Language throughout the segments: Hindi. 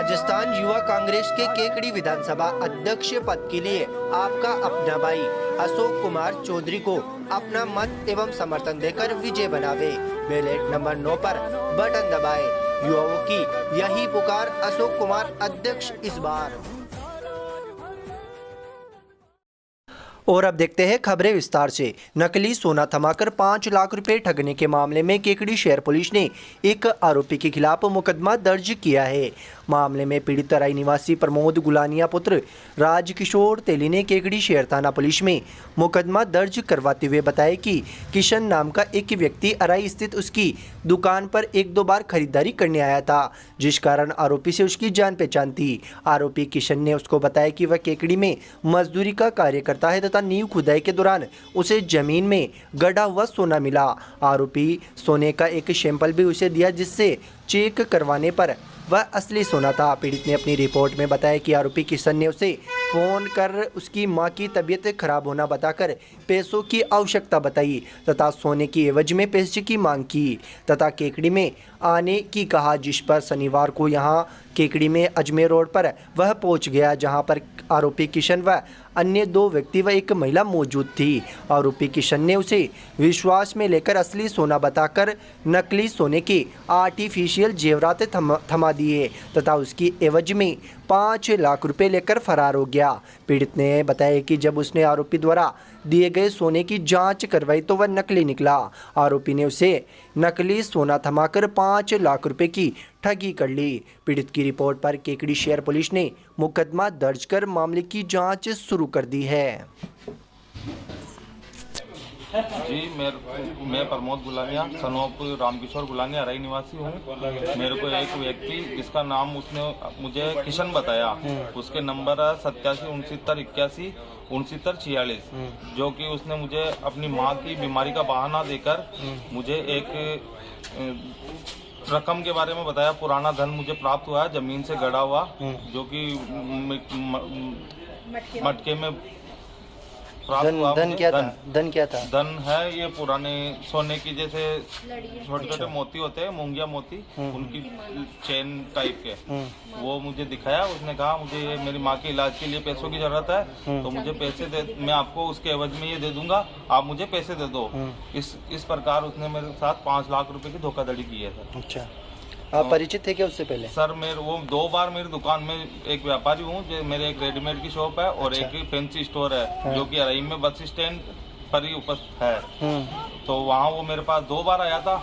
राजस्थान युवा कांग्रेस के केकड़ी विधानसभा अध्यक्ष पद के लिए आपका अपना भाई अशोक कुमार चौधरी को अपना मत एवं समर्थन देकर विजय बनावे। बैलेट नंबर 9 पर बटन दबाए। युवाओं की यही पुकार, अशोक कुमार अध्यक्ष इस बार। और अब देखते हैं खबरें विस्तार से। नकली सोना थमाकर 5 लाख रुपए ठगने के मामले में केकड़ी शहर पुलिस ने एक आरोपी के खिलाफ मुकदमा दर्ज किया है। मामले में पीड़ित तराई निवासी प्रमोद गुलानिया पुत्र राजकिशोर तेली ने केकड़ी शहर थाना पुलिस में मुकदमा दर्ज करवाते हुए बताया कि किशन नाम का एक व्यक्ति अराई स्थित उसकी दुकान पर 1-2 बार खरीदारी करने आया था, जिस कारण आरोपी से उसकी जान पहचान थी। आरोपी किशन ने उसको बताया कि वह केकड़ी में मजदूरी का कार्य करता है तथा नींव खुदाई के दौरान उसे जमीन में गड़ा हुआ सोना मिला। आरोपी सोने का एक सैंपल भी उसे दिया, जिससे चेक करवाने पर वह असली सोना था। पीड़ित ने अपनी रिपोर्ट में बताया कि आरोपी किशन ने उसे फ़ोन कर उसकी मां की तबीयत खराब होना बताकर पैसों की आवश्यकता बताई तथा सोने की एवज में पैसे की मांग की तथा केकड़ी में आने की कहा, जिस पर शनिवार को यहां केकड़ी में अजमेर रोड पर वह पहुंच गया, जहां पर आरोपी किशन व अन्य 2 व्यक्ति व एक महिला मौजूद थी। आरोपी किशन ने उसे विश्वास में लेकर असली सोना बताकर नकली सोने के आर्टिफिशियल जेवरात थमा दिए तथा उसकी एवज में 5 लाख रुपए लेकर फरार हो गया। पीड़ित ने बताया कि जब उसने आरोपी द्वारा दिए गए सोने की जांच करवाई तो वह नकली निकला। आरोपी ने उसे नकली सोना थमाकर 5 लाख रुपए की ठगी कर ली। पीड़ित की रिपोर्ट पर केकड़ी शहर पुलिस ने मुकदमा दर्ज कर मामले की जांच शुरू कर दी है। जी, मैं प्रमोद गुलानिया सनोप रामकिशोर गुलानिया अराई निवासी हूँ। मेरे को एक व्यक्ति जिसका नाम उसने मुझे किशन बताया, उसके नंबर है 87 जो कि उसने मुझे अपनी माँ की बीमारी का बहाना देकर मुझे एक रकम के बारे में बताया। पुराना धन मुझे प्राप्त हुआ है जमीन से गड़ा हुआ, जो कि मटके में प्राप्त हुआ। धन क्या था? धन है ये पुराने सोने की, जैसे छोटे छोटे मोती होते हैं, मूंगिया मोती, उनकी चेन टाइप के, वो मुझे दिखाया। उसने कहा मुझे ये मेरी माँ के इलाज के लिए पैसों की जरूरत है, तो मुझे पैसे दे, मैं आपको उसके एवज में ये दे दूंगा, आप मुझे पैसे दे दो। इस प्रकार उसने मेरे साथ 5 लाख रुपए की धोखाधड़ी की है सर। अच्छा, आप परिचित थे क्या उससे पहले? सर वो 2 बार मेरी दुकान में एक व्यापारी हूँ, जो मेरे एक रेडीमेड की शॉप है और एक फैंसी स्टोर है, जो कि अराई में बस स्टैंड पर ही उपस्थित है। तो वहाँ वो मेरे पास 2 बार आया था।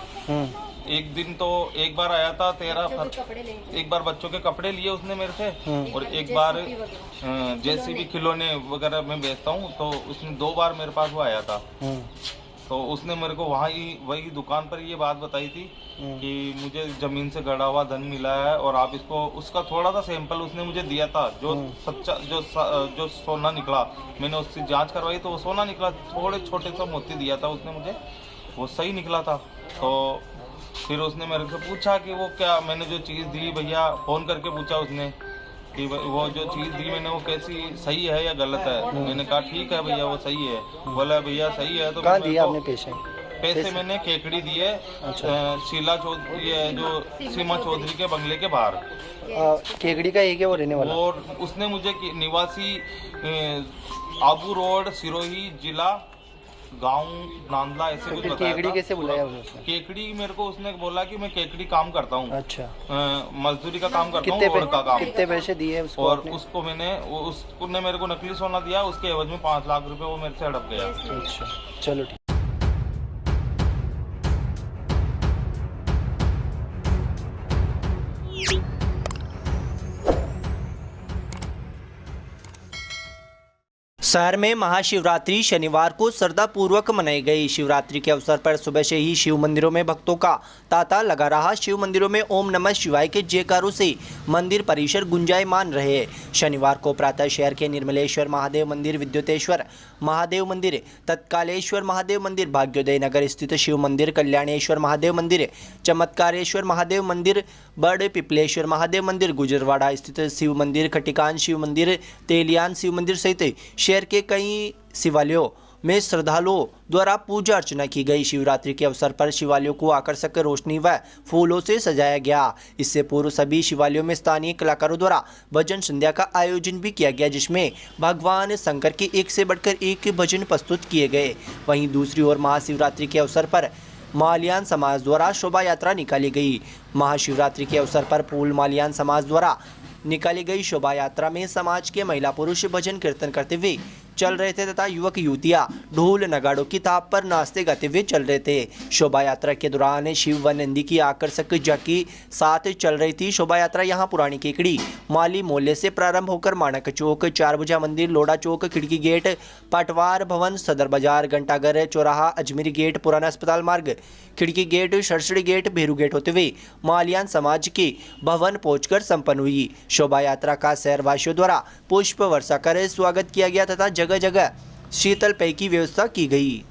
एक बार आया था 13 एक बार बच्चों के कपड़े लिए उसने मेरे से, और एक बार जेसीबी खिलौने वगैरह मैं बेचता हूँ, तो उसने 2 बार मेरे पास वो आया था। तो उसने मेरे को वही दुकान पर ये बात बताई थी कि मुझे जमीन से गड़ा हुआ धन मिला है और आप इसको, उसका थोड़ा सा सैंपल उसने मुझे दिया था, जो सच्चा जो सोना निकला। मैंने उससे जांच करवाई तो वो सोना निकला। थोड़े छोटे सा मोती दिया था उसने मुझे, वो सही निकला था। तो फिर उसने मेरे से पूछा कि वो क्या, मैंने जो चीज़ दी भैया, फ़ोन करके पूछा उसने कि वो जो चीज़ दी मैंने वो कैसी, सही है या गलत है। मैंने कहा ठीक है भैया वो सही है। बोला भैया सही है। तो कहाँ दिया आपने पैसे मैंने केकड़ी दिए। शीला चौधरी, जो सीमा चौधरी के बंगले के बाहर। केकड़ी का एक है वो रहने वाला, और उसने मुझे निवासी आबू रोड, सिरोही जिला, गांव नांदला, ऐसे कुछ बताया। केकड़ी कैसे बुलाया उसने? केकड़ी मेरे को उसने बोला कि मैं केकड़ी काम करता हूँ। अच्छा, मजदूरी का काम करता हूँ, रोड का काम। कितने पैसे दिए उसको? और उसको उसने मेरे को नकली सोना दिया, उसके एवज में 5 लाख रुपए वो मेरे से हड़प गया। अच्छा, चलो ठीक। शहर में महाशिवरात्रि शनिवार को श्रद्धापूर्वक मनाई गई। शिवरात्रि के अवसर पर सुबह से ही शिव मंदिरों में भक्तों का तांता लगा रहा। शिव मंदिरों में ओम नमः शिवाय के जयकारों से मंदिर परिसर गुंजायमान रहे। शनिवार को प्रातः शहर के निर्मलेश्वर महादेव मंदिर, विद्युतेश्वर महादेव मंदिर, तत्कालेश्वर महादेव मंदिर, भाग्योदय नगर स्थित शिव मंदिर, कल्याणेश्वर महादेव मंदिर, चमत्कारेश्वर महादेव मंदिर, बड़ पिपलेश्वर महादेव मंदिर, गुजरवाड़ा स्थित शिव मंदिर, खटिकान शिव मंदिर, तेलियान शिव मंदिर सहित शहर के कई शिवालयों में श्रद्धालुओं द्वारा पूजा अर्चना की गई। शिवरात्रि के अवसर पर शिवालयों को आकर्षक रोशनी व फूलों से सजाया गया। इससे पूर्व सभी शिवालयों में स्थानीय कलाकारों द्वारा भजन संध्या का आयोजन भी किया गया, जिसमें भगवान शंकर के एक से बढ़कर एक भजन प्रस्तुत किए गए। वहीं दूसरी ओर महाशिवरात्रि के अवसर पर माल्यान समाज द्वारा शोभा यात्रा निकाली गई। महाशिवरात्रि के अवसर पर फूल माल्यान समाज द्वारा निकाली गई शोभा यात्रा में समाज के महिला पुरुष भजन कीर्तन करते हुए चल रहे थे तथा युवक युवतियां ढोल नगाड़ों की ताप पर नाचते गाते हुए चल रहे थे। शोभा यात्रा के दौरान शिव व नंदी की आकर्षक झांकी साथ चल रही थी। शोभा यात्रा यहां पुरानी केकड़ी माली मोहल्ले से प्रारंभ होकर माणक चौक, चारभुजा मंदिर, लोढ़ा चौक, खिड़की गेट, पटवार भवन, सदर बाजार, घंटाघर चौराहा, अजमेरी गेट, पुराना अस्पताल मार्ग, खिड़की gate, Sarsadi gate, Bheru gate होते हुए माल्यान समाज के भवन पहुंचकर संपन्न हुई। शोभा यात्रा का शहरवासियों द्वारा पुष्प वर्षा कर स्वागत किया गया तथा जगह जगह शीतल पेय की व्यवस्था की गई।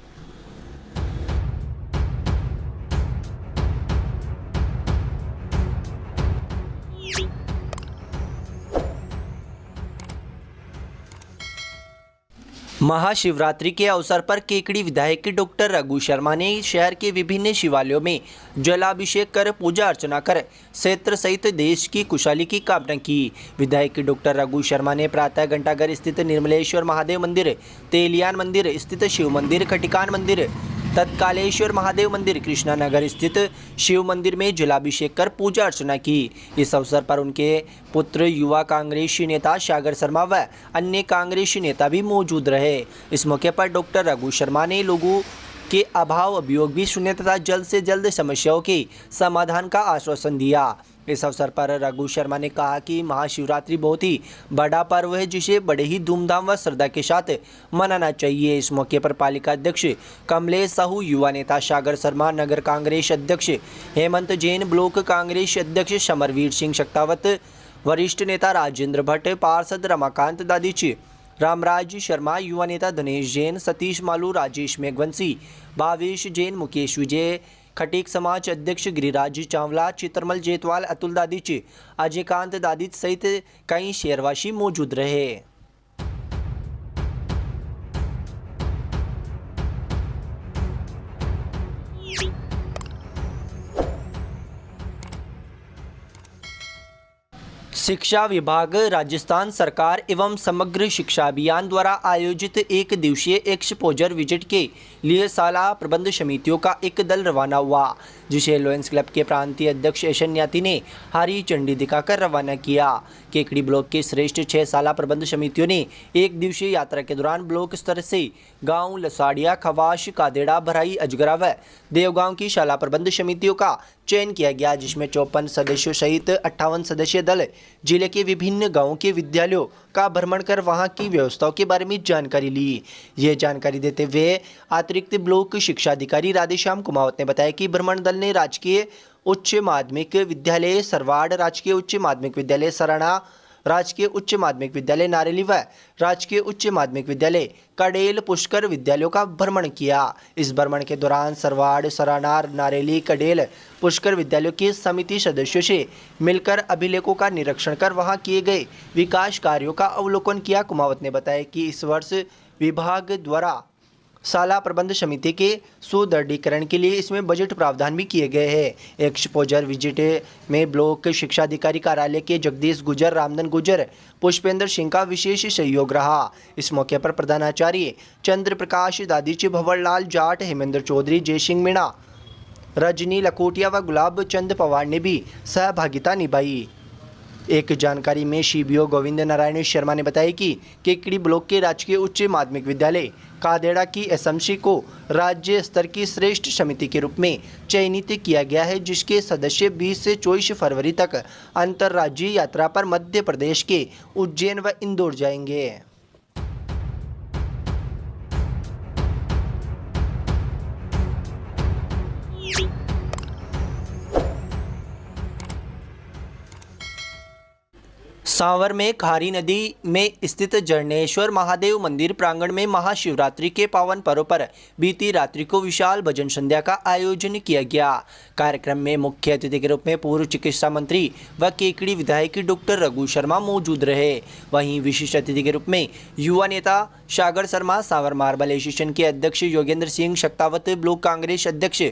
महाशिवरात्रि के अवसर पर केकड़ी विधायक डॉक्टर रघु शर्मा ने शहर के विभिन्न शिवालयों में जलाभिषेक कर पूजा अर्चना कर क्षेत्र सहित देश की खुशहाली की कामना की। विधायक डॉक्टर रघु शर्मा ने प्रातः घंटाघर स्थित निर्मलेश्वर महादेव मंदिर, तेलियान मंदिर स्थित शिव मंदिर, खटिकान मंदिर, तत्कालेश्वर महादेव मंदिर, कृष्णा नगर स्थित शिव मंदिर में जलाभिषेक कर पूजा अर्चना की। इस अवसर पर उनके पुत्र युवा कांग्रेस नेता सागर शर्मा व अन्य कांग्रेस नेता भी मौजूद रहे। इस मौके पर डॉक्टर रघु शर्मा ने लोगों के अभाव अभियोग भी सुने तथा जल्द से जल्द समस्याओं के समाधान का आश्वासन दिया। इस अवसर पर रघु शर्मा ने कहा कि महाशिवरात्रि बहुत ही बड़ा पर्व है, जिसे बड़े ही धूमधाम व श्रद्धा के साथ मनाना चाहिए। इस मौके पर पालिका अध्यक्ष कमलेश साहू, युवा नेता सागर शर्मा, नगर कांग्रेस अध्यक्ष हेमंत जैन, ब्लॉक कांग्रेस अध्यक्ष समरवीर सिंह शक्तावत, वरिष्ठ नेता राजेंद्र भट्ट, पार्षद रमाकांत दादीच, रामराज शर्मा, युवा नेता धनेश जैन, सतीश मालू, राजेश मेघवंशी, भावेश जैन, मुकेश विजय, खटीक समाज अध्यक्ष गिरिराज चावला, चित्रमल जेतवाल, अतुल दादीच, अजयकांत दादीच सहित कई शहरवासी मौजूद रहे। शिक्षा विभाग, राजस्थान सरकार एवं समग्र शिक्षा अभियान द्वारा आयोजित एक दिवसीय एक्सपोजर विजिट के लिए शाला प्रबंध समितियों का एक दल रवाना हुआ, जिसे लॉयंस क्लब के प्रांतीय अध्यक्ष ऐशन्याती ने हरी झंडी दिखाकर रवाना किया। केकड़ी ब्लॉक के श्रेष्ठ 6 शाला प्रबंध समितियों ने एक दिवसीय यात्रा के दौरान ब्लॉक स्तर से गांव लसाड़िया, खवाश, कादेड़ा, भराई, अजगरा व देवगांव की शाला प्रबंध समितियों का चयन किया गया, जिसमें 54 सदस्यों सहित 58 सदस्यीय दल जिले के विभिन्न गांवों के विद्यालयों का भ्रमण कर वहां की व्यवस्थाओं के बारे में जानकारी ली। ये जानकारी देते हुए अतिरिक्त ब्लॉक शिक्षा अधिकारी राधेश्याम कुमावत ने बताया कि भ्रमण दल ने राजकीय उच्च माध्यमिक विद्यालय सरवाड़, राजकीय उच्च माध्यमिक विद्यालय सराना, राजकीय उच्च माध्यमिक विद्यालय नारेली व राजकीय उच्च माध्यमिक विद्यालय कडेल, पुष्कर विद्यालयों का भ्रमण किया। इस भ्रमण के दौरान सरवाड़, सराना, नारेली, कडेल, पुष्कर विद्यालयों के समिति सदस्यों से मिलकर अभिलेखों का निरीक्षण कर वहां किए गए विकास कार्यों का अवलोकन किया। कुमावत ने बताया कि इस वर्ष विभाग द्वारा शाला प्रबंध समिति के सुदृढ़ीकरण के लिए इसमें बजट प्रावधान भी किए गए हैं। एक्सपोजर विजिट में ब्लॉक शिक्षा अधिकारी कार्यालय के जगदीश गुजर, रामधन गुजर, पुष्पेंद्र सिंह का विशेष सहयोग रहा। इस मौके पर प्रधानाचार्य चंद्र प्रकाश दादीच, भंवरलाल जाट, हेमेंद्र चौधरी, जयसिंह मीणा, रजनी लखोटिया व गुलाब चंद पवार ने भी सहभागिता निभाई। एक जानकारी में सीबीओ गोविंद नारायण शर्मा ने बताया कि केकड़ी ब्लॉक के राजकीय उच्च माध्यमिक विद्यालय कादेड़ा की एसएमसी को राज्य स्तर की श्रेष्ठ समिति के रूप में चयनित किया गया है, जिसके सदस्य 20 से 24 फरवरी तक अंतर्राज्यीय यात्रा पर मध्य प्रदेश के उज्जैन व इंदौर जाएंगे। सांवर में खारी नदी में स्थित जरनेश्वर महादेव मंदिर प्रांगण में महाशिवरात्रि के पावन पर्व पर बीती रात्रि को विशाल भजन संध्या का आयोजन किया गया। कार्यक्रम में मुख्य अतिथि के रूप में पूर्व चिकित्सा मंत्री व केकड़ी विधायक डॉक्टर रघु शर्मा मौजूद रहे। वहीं विशिष्ट अतिथि के रूप में युवा नेता सागर शर्मा, सांवर मार्बल एसोसिएशन के अध्यक्ष योगेंद्र सिंह शक्तावत, ब्लॉक कांग्रेस अध्यक्ष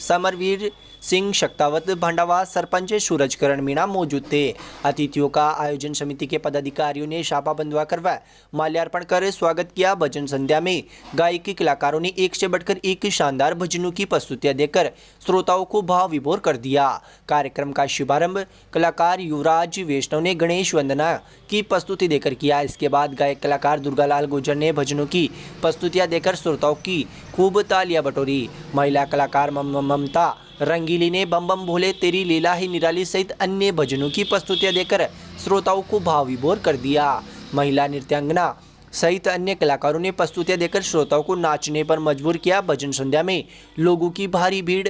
समरवीर सिंह शक्तावत, भंडावा सरपंच सूरजकरण मीणा मौजूद थे। अतिथियों का आयोजन समिति के पदाधिकारियों ने शापा बंधवा करवा माल्यार्पण कर स्वागत किया। भजन संध्या में गायकी कलाकारों ने एक से बढ़कर एक शानदार भजनों की प्रस्तुतियां देकर श्रोताओं को भाव विभोर कर दिया। कार्यक्रम का शुभारंभ कलाकार युवराज वैष्णव ने गणेश वंदना की प्रस्तुति देकर किया। इसके बाद गायक कलाकार दुर्गालाल गुर्जर ने भजनों की प्रस्तुतियां देकर श्रोताओं की खूब तालियां बटोरी। महिला कलाकार ममता रंगीली ने बम बम भोले तेरी लीला ही निराली सहित अन्य भजनों की प्रस्तुतियां देकर श्रोताओं को भाव विभोर कर दिया। महिला नृत्यांगना सहित अन्य कलाकारों ने प्रस्तुतियां देकर श्रोताओं को नाचने पर मजबूर किया। भजन संध्या में लोगों की भारी भीड़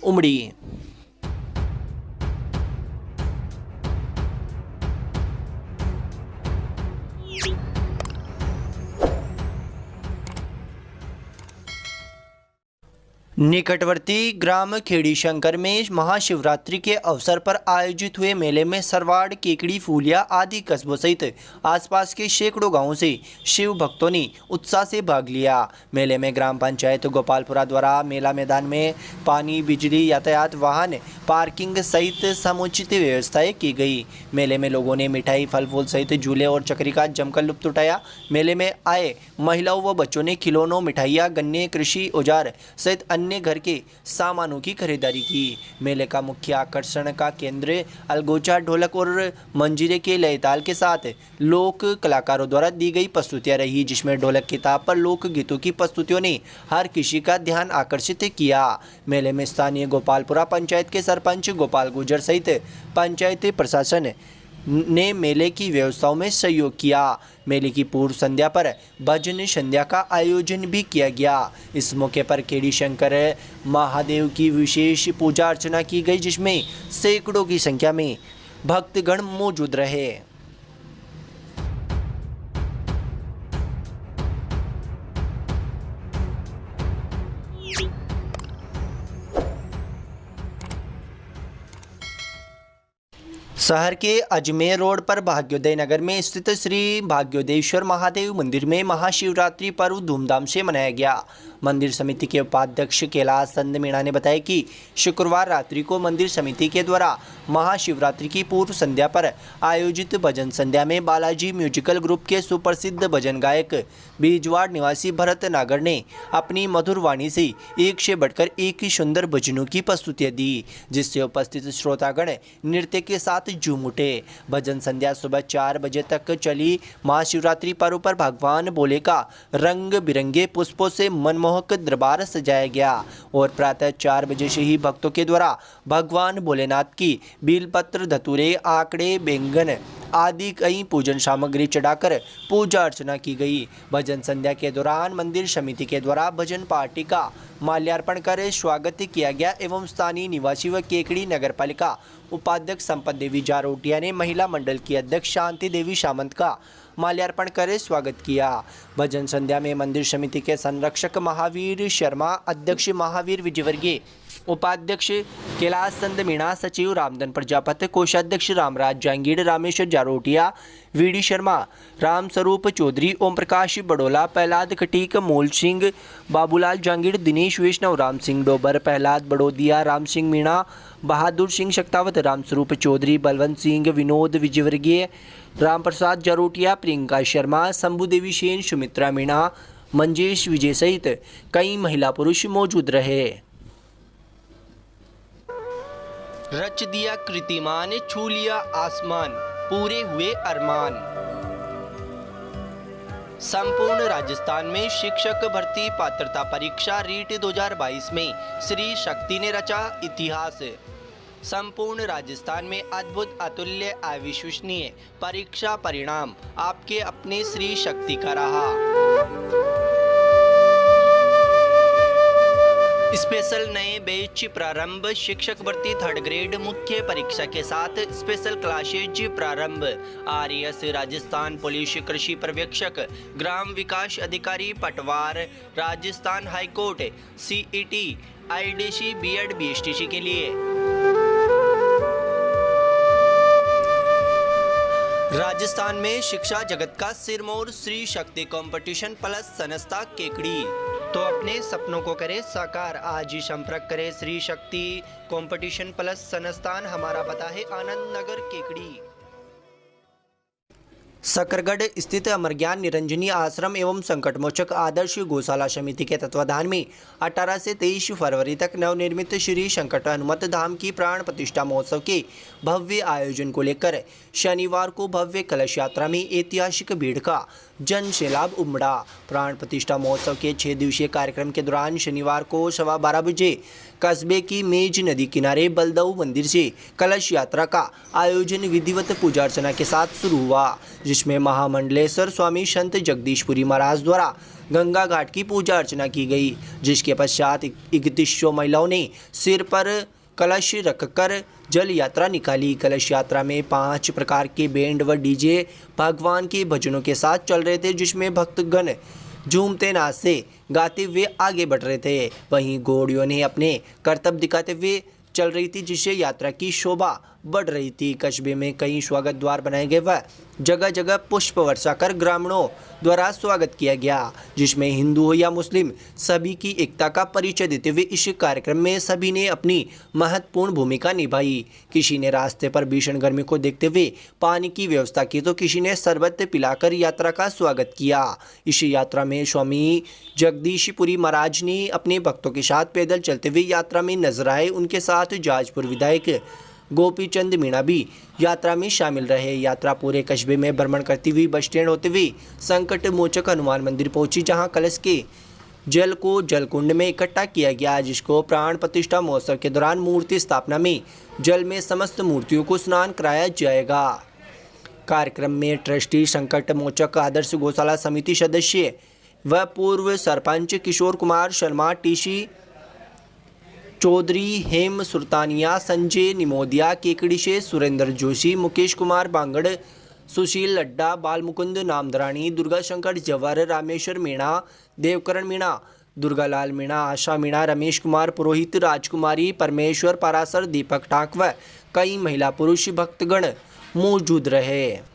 उमड़ी। निकटवर्ती ग्राम खेड़ी शंकर में महाशिवरात्रि के अवसर पर आयोजित हुए मेले में सरवाड़, केकड़ी, फूलिया आदि कस्बों सहित आसपास के सैकड़ों गांवों से शिव भक्तों ने उत्साह से भाग लिया। मेले में ग्राम पंचायत गोपालपुरा द्वारा मेला मैदान में पानी, बिजली, यातायात, वाहन पार्किंग सहित समुचित व्यवस्थाएं की गई। मेले में लोगों ने मिठाई, फल फूल सहित झूले और चक्री का जमकर लुत्फ उठाया। मेले में आए महिलाओं व बच्चों ने खिलौनों, मिठाइयाँ, गन्ने, कृषि औजार सहित अन्य घर के सामानों की खरीदारी की। मेले का मुख्य आकर्षण का केंद्र अलगोचा, ढोलक और मंजीरे के लय ताल के साथ लोक कलाकारों द्वारा दी गई प्रस्तुतियां रही, जिसमें ढोलक की ताप पर लोक गीतों की प्रस्तुतियों ने हर किसी का ध्यान आकर्षित किया। मेले में स्थानीय गोपालपुरा पंचायत के सरपंच गोपाल गुर्जर सहित पंचायती प्रशासन ने मेले की व्यवस्थाओं में सहयोग किया। मेले की पूर्व संध्या पर भजन संध्या का आयोजन भी किया गया। इस मौके पर खेड़ी शंकर महादेव की विशेष पूजा अर्चना की गई, जिसमें सैकड़ों की संख्या में भक्तगण मौजूद रहे। शहर के अजमेर रोड पर भाग्योदय नगर में स्थित श्री भाग्योदेश्वर महादेव मंदिर में महाशिवरात्रि पर्व धूमधाम से मनाया गया। मंदिर समिति के उपाध्यक्ष कैलाश चंद मीणा ने बताया कि शुक्रवार रात्रि को मंदिर समिति के द्वारा महाशिवरात्रि की पूर्व संध्या पर आयोजित भजन संध्या में बालाजी म्यूजिकल ग्रुप के सुप्रसिद्ध भजन गायक बीजवाड़ निवासी भरत नागर ने अपनी मधुर वाणी से एक से बढ़कर एक सुंदर भजनों की प्रस्तुतियां दी, जिससे उपस्थित श्रोतागण नृत्य के साथ झूम उठे। भजन संध्या सुबह 4 बजे तक चली। महाशिवरात्रि पर्व पर भगवान भोले का रंग बिरंगे पुष्पों से मनमोहक दरबार सजाया गया और प्रातः 4 बजे से ही भक्तों के द्वारा भगवान भोलेनाथ की बेलपत्र, धतूरे, आंकड़े, बैंगन आदि कई पूजन सामग्री चढ़ाकर पूजा अर्चना की गई। भजन संध्या के दौरान मंदिर समिति के द्वारा भजन पार्टी का माल्यार्पण कर स्वागत किया गया एवं स्थानीय निवासी व केकड़ी नगर पालिका उपाध्यक्ष संपत देवी जारोटिया ने महिला मंडल की अध्यक्ष शांति देवी सामंत का माल्यार्पण कर स्वागत किया। भजन संध्या में मंदिर समिति के संरक्षक महावीर शर्मा, अध्यक्ष महावीर विजयवर्गीय, उपाध्यक्ष कैलाश चंद मीणा, सचिव रामधन प्रजापति, कोषाध्यक्ष रामराज जांगीड़, रामेश्वर जारोटिया, वीडी शर्मा, राम स्वरूप चौधरी, ओम प्रकाश बड़ोला, प्रहलाद खटीक, मूल सिंह, बाबूलाल जांगीड़, दिनेश वैष्णव, राम सिंह डोबर, प्रहलाद बड़ोदिया, राम सिंह मीणा, बहादुर सिंह शक्तावत, राम स्वरूप चौधरी, बलवंत सिंह, विनोद विजयवर्गीय, राम प्रसाद जारोटिया, प्रियंका शर्मा, शंभू देवी सेन, सुमित्रा मीणा, मंजेश विजय सहित कई महिला पुरुष मौजूद रहे। रच दिया कीर्तिमान, छू लिया आसमान, पूरे हुए अरमान। संपूर्ण राजस्थान में शिक्षक भर्ती पात्रता परीक्षा रीट 2022 में श्री शक्ति ने रचा इतिहास। संपूर्ण राजस्थान में अद्भुत, अतुल्य, अविश्वसनीय परीक्षा परिणाम आपके अपने श्री शक्ति का रहा। स्पेशल नए बैच प्रारंभ। शिक्षक भर्ती 3rd ग्रेड मुख्य परीक्षा के साथ स्पेशल क्लासेज प्रारंभ। आरएएस राजस्थान पुलिस कृषि पर्यवेक्षक ग्राम विकास अधिकारी पटवार Rajasthan high court CET IDC BEd BSTC के लिए। राजस्थान में शिक्षा जगत का सिरमौर श्री शक्ति कंपटीशन प्लस संस्था केकड़ी। तो अपने सपनों को करें साकार। आज ही संपर्क करें श्री शक्ति कंपटीशन प्लस संस्थान। हमारा पता है आनंद नगर केकड़ी। सकरगढ़ स्थित अमर ज्ञान निरंजनी आश्रम एवं संकटमोचक आदर्श गौशाला समिति के तत्वाधान में 18 से 23 फरवरी तक नवनिर्मित श्री संकट हनुमत धाम की प्राण प्रतिष्ठा महोत्सव के भव्य आयोजन को लेकर शनिवार को भव्य कलश यात्रा में ऐतिहासिक भीड़ का जन सैलाब उमड़ा। प्राण प्रतिष्ठा महोत्सव के 6 दिवसीय कार्यक्रम के दौरान शनिवार को 12:15 बजे कस्बे की मेज नदी किनारे बलदऊ मंदिर से कलश यात्रा का आयोजन विधिवत पूजा अर्चना के साथ शुरू हुआ, जिसमें महामंडलेश्वर स्वामी संत जगदीशपुरी महाराज द्वारा गंगा घाट की पूजा अर्चना की गई, जिसके पश्चात 3100 महिलाओं ने सिर पर कलश रखकर जल यात्रा निकाली। कलश यात्रा में 5 प्रकार के बैंड व डीजे भगवान के भजनों के साथ चल रहे थे, जिसमें भक्तगण झूमते नाचते गाते हुए आगे बढ़ रहे थे। वहीं घोड़ियों ने अपने करतब दिखाते हुए चल रही थी, जिससे यात्रा की शोभा बढ़ रही थी। कस्बे में कई स्वागत द्वार बनाए गए व जगह जगह पुष्प वर्षा कर ग्रामीणों द्वारा स्वागत किया गया, जिसमें हिंदू हो या मुस्लिम सभी की एकता का परिचय देते हुए इस कार्यक्रम में सभी ने अपनी महत्वपूर्ण भूमिका निभाई। किसी ने रास्ते पर भीषण गर्मी को देखते हुए पानी की व्यवस्था की, तो किसी ने शरबत पिलाकर यात्रा का स्वागत किया। इस यात्रा में स्वामी जगदीशपुरी महाराज ने अपने भक्तों के साथ पैदल चलते हुए यात्रा में नजर आए। उनके साथ जाजपुर विधायक गोपीचंद मीणा भी यात्रा में शामिल रहे। यात्रा पूरे कस्बे में भ्रमण करती हुई बस स्टैंड होते हुए संकट मोचक हनुमान मंदिर पहुंची, जहां कलश के जल को जलकुंड में इकट्ठा किया गया, जिसको प्राण प्रतिष्ठा महोत्सव के दौरान मूर्ति स्थापना में जल में समस्त मूर्तियों को स्नान कराया जाएगा। कार्यक्रम में ट्रस्टी संकट मोचक आदर्श गौशाला समिति सदस्य व पूर्व सरपंच किशोर कुमार शर्मा, टीसी चौधरी, हेम सुल्तानिया, संजय निमोदिया, केकड़ी से सुरेंद्र जोशी, मुकेश कुमार बांगड़, सुशील लड्डा, बालमुकुंद नामदरानी, दुर्गा शंकर जवर, रामेश्वर मीणा, देवकरण मीणा, दुर्गालाल मीणा, आशा मीणा, रमेश कुमार पुरोहित, राजकुमारी, परमेश्वर पारासर, दीपक ठाक व कई महिला पुरुष भक्तगण मौजूद रहे।